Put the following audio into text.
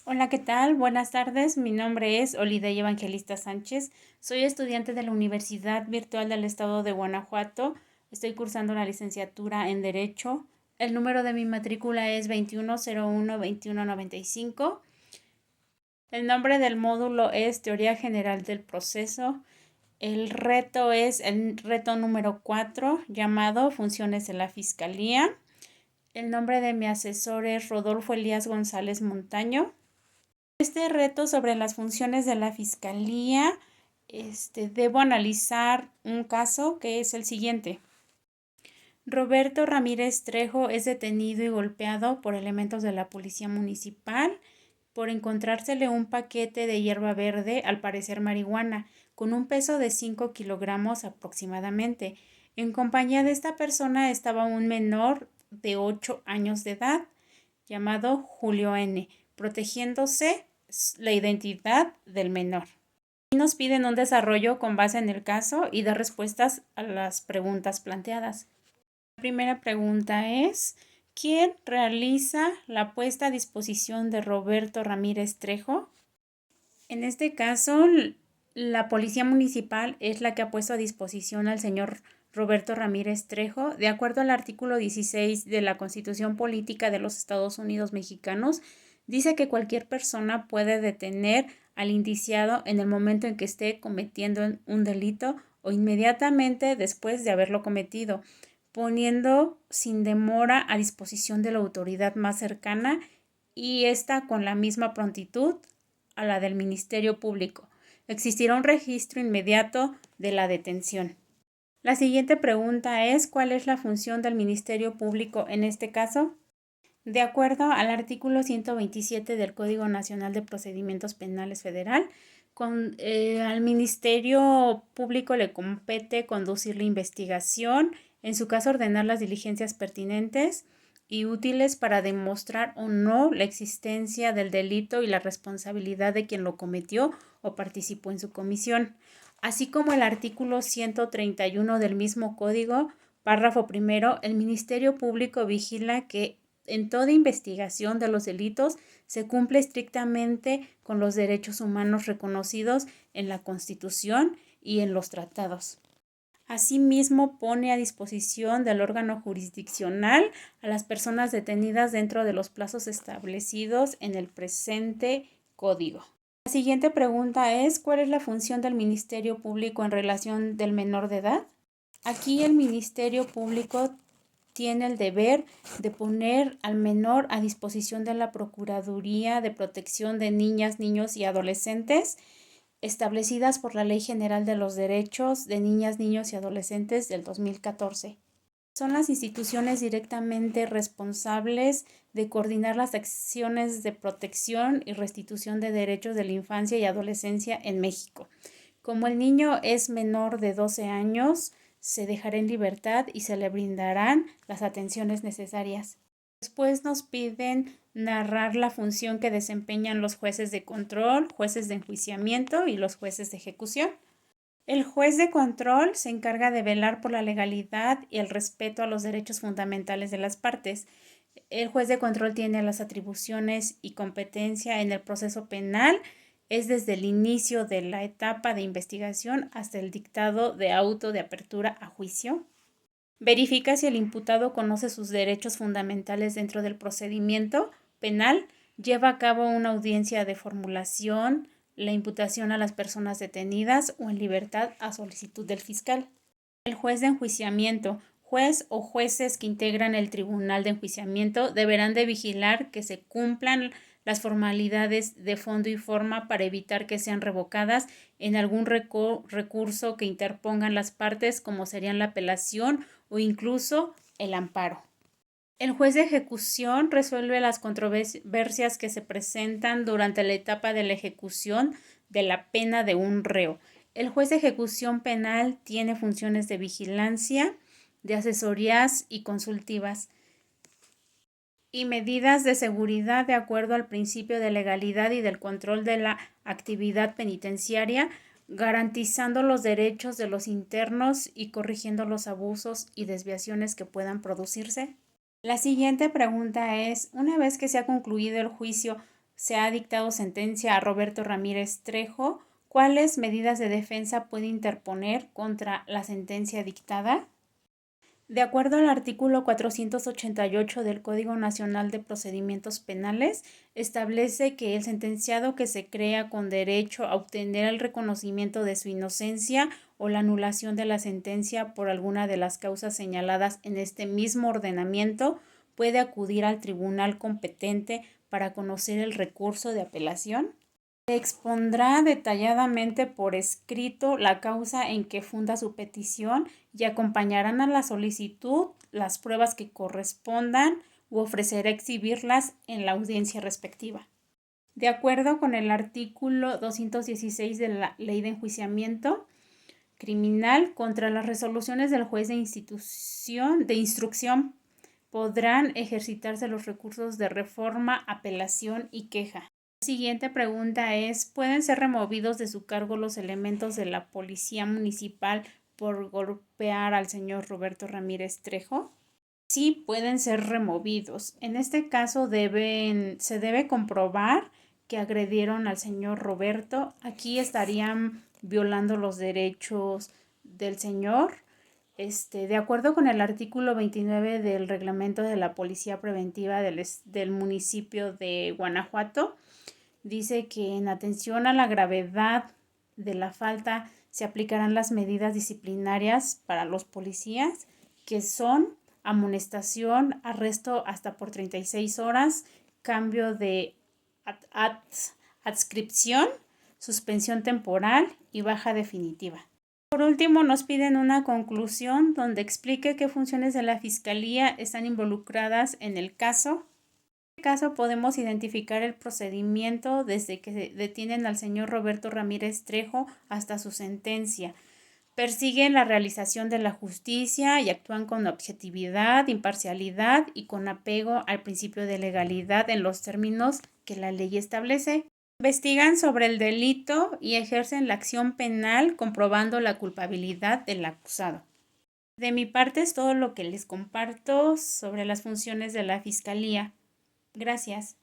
Hola, ¿qué tal? Buenas tardes. Mi nombre es Olidey Evangelista Sánchez. Soy estudiante de la Universidad Virtual del Estado de Guanajuato. Estoy cursando la licenciatura en Derecho. El número de mi matrícula es 2101-2195. El nombre del módulo es Teoría General del Proceso. El reto es el reto número 4, llamado Funciones de la Fiscalía. El nombre de mi asesor es Rodolfo Elías González Montaño. Este reto sobre las funciones de la fiscalía, debo analizar un caso que es el siguiente. Roberto Ramírez Trejo es detenido y golpeado por elementos de la policía municipal por encontrársele un paquete de hierba verde, al parecer marihuana, con un peso de 5 kilogramos aproximadamente. En compañía de esta persona estaba un menor de 8 años de edad, llamado Julio N., protegiéndose la identidad del menor. Y nos piden un desarrollo con base en el caso y dar respuestas a las preguntas planteadas. La primera pregunta es: ¿quién realiza la puesta a disposición de Roberto Ramírez Trejo? En este caso, la Policía Municipal es la que ha puesto a disposición al señor Roberto Ramírez Trejo, de acuerdo al artículo 16 de la Constitución Política de los Estados Unidos Mexicanos. Dice que cualquier persona puede detener al indiciado en el momento en que esté cometiendo un delito o inmediatamente después de haberlo cometido, poniendo sin demora a disposición de la autoridad más cercana, y esta con la misma prontitud a la del Ministerio Público. Existirá un registro inmediato de la detención. La siguiente pregunta es: ¿cuál es la función del Ministerio Público en este caso? De acuerdo al artículo 127 del Código Nacional de Procedimientos Penales Federal, al Ministerio Público le compete conducir la investigación, en su caso ordenar las diligencias pertinentes y útiles para demostrar o no la existencia del delito y la responsabilidad de quien lo cometió o participó en su comisión, así como el artículo 131 del mismo código, párrafo primero. El Ministerio Público vigila que en toda investigación de los delitos se cumple estrictamente con los derechos humanos reconocidos en la Constitución y en los tratados. Asimismo, pone a disposición del órgano jurisdiccional a las personas detenidas dentro de los plazos establecidos en el presente código. La siguiente pregunta es: ¿cuál es la función del Ministerio Público en relación del menor de edad? Aquí el Ministerio Público tiene el deber de poner al menor a disposición de la Procuraduría de Protección de Niñas, Niños y Adolescentes, establecidas por la Ley General de los Derechos de Niñas, Niños y Adolescentes del 2014. Son las instituciones directamente responsables de coordinar las acciones de protección y restitución de derechos de la infancia y adolescencia en México. Como el niño es menor de 12 años, se dejará en libertad y se le brindarán las atenciones necesarias. Después nos piden narrar la función que desempeñan los jueces de control, jueces de enjuiciamiento y los jueces de ejecución. El juez de control se encarga de velar por la legalidad y el respeto a los derechos fundamentales de las partes. El juez de control tiene las atribuciones y competencia en el proceso penal, es desde el inicio de la etapa de investigación hasta el dictado de auto de apertura a juicio. Verifica si el imputado conoce sus derechos fundamentales dentro del procedimiento penal. Lleva a cabo una audiencia de formulación, la imputación a las personas detenidas o en libertad a solicitud del fiscal. El juez de enjuiciamiento. Juez o jueces que integran el tribunal de enjuiciamiento deberán de vigilar que se cumplan las formalidades de fondo y forma para evitar que sean revocadas en algún recurso que interpongan las partes, como serían la apelación o incluso el amparo. El juez de ejecución resuelve las controversias que se presentan durante la etapa de la ejecución de la pena de un reo. El juez de ejecución penal tiene funciones de vigilancia, de asesorías y consultivas y medidas de seguridad de acuerdo al principio de legalidad y del control de la actividad penitenciaria, garantizando los derechos de los internos y corrigiendo los abusos y desviaciones que puedan producirse. La siguiente pregunta es: una vez que se ha concluido el juicio, se ha dictado sentencia a Roberto Ramírez Trejo, ¿cuáles medidas de defensa puede interponer contra la sentencia dictada? De acuerdo al artículo 488 del Código Nacional de Procedimientos Penales, establece que el sentenciado que se crea con derecho a obtener el reconocimiento de su inocencia o la anulación de la sentencia por alguna de las causas señaladas en este mismo ordenamiento puede acudir al tribunal competente para conocer el recurso de apelación. Se expondrá detalladamente por escrito la causa en que funda su petición y acompañarán a la solicitud las pruebas que correspondan u ofrecerá exhibirlas en la audiencia respectiva. De acuerdo con el artículo 216 de la Ley de Enjuiciamiento Criminal, contra las resoluciones del juez de instrucción podrán ejercitarse los recursos de reforma, apelación y queja. La siguiente pregunta es, ¿pueden ser removidos de su cargo los elementos de la policía municipal por golpear al señor Roberto Ramírez Trejo? Sí, pueden ser removidos. En este caso se debe comprobar que agredieron al señor Roberto. Aquí estarían violando los derechos del señor. De acuerdo con el artículo 29 del reglamento de la Policía Preventiva del municipio de Guanajuato, dice que en atención a la gravedad de la falta se aplicarán las medidas disciplinarias para los policías, que son amonestación, arresto hasta por 36 horas, cambio de adscripción, suspensión temporal y baja definitiva. Por último, nos piden una conclusión donde explique qué funciones de la Fiscalía están involucradas en el caso. En este caso podemos identificar el procedimiento desde que detienen al señor Roberto Ramírez Trejo hasta su sentencia. Persiguen la realización de la justicia y actúan con objetividad, imparcialidad y con apego al principio de legalidad en los términos que la ley establece. Investigan sobre el delito y ejercen la acción penal comprobando la culpabilidad del acusado. De mi parte es todo lo que les comparto sobre las funciones de la Fiscalía. Gracias.